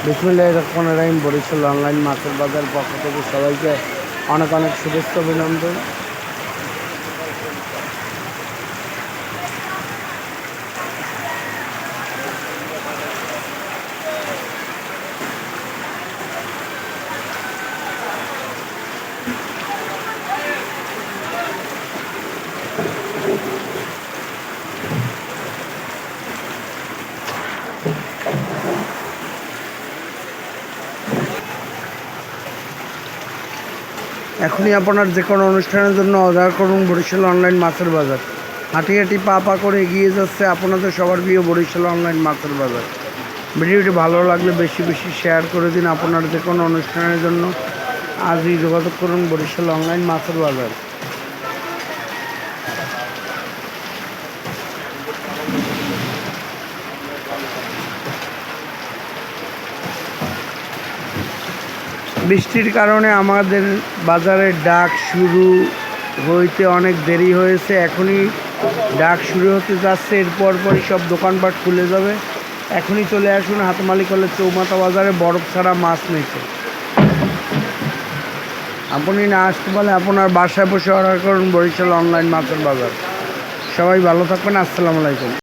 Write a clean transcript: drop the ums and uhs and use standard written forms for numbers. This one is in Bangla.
বিসমিল্লাহির রহমানির রহিম। বরিশাল অনলাইন মাছের বাজার পক্ষ থেকে সবাইকে অনেক অনেক শুভেচ্ছা অভিনন্দন। এখনই আপনার যে কোনো অনুষ্ঠানের জন্য অর্ডার করুন বরিশাল অনলাইন মাছের বাজার। হাঁটি হাঁটি পা পা করে এগিয়ে যাচ্ছে আপনাদের সবার প্রিয় বরিশাল অনলাইন মাছের বাজার। ভিডিওটি ভালো লাগলে বেশি বেশি শেয়ার করে দিন। আপনার যে কোনো অনুষ্ঠানের জন্য আজই যোগাযোগ করুন বরিশাল অনলাইন মাছের বাজার। বৃষ্টির কারণে আমাদের বাজারের ডাক শুরু হইতে অনেক দেরি হয়েছে। এখনই ডাক শুরু হতে যাচ্ছে, এরপর পরই সব দোকানপাট খুলে যাবে। এখনই চলে আসুন হাতমালি কলের চৌমাথা বাজারে বরফ ছাড়া মাছ নিতে। আপনি না আসতে পারলে আপনার বাসায় বসে অর্ডার করুন বরিশাল অনলাইন মাছের বাজার। সবাই ভালো থাকবেন। আসসালামু আলাইকুম।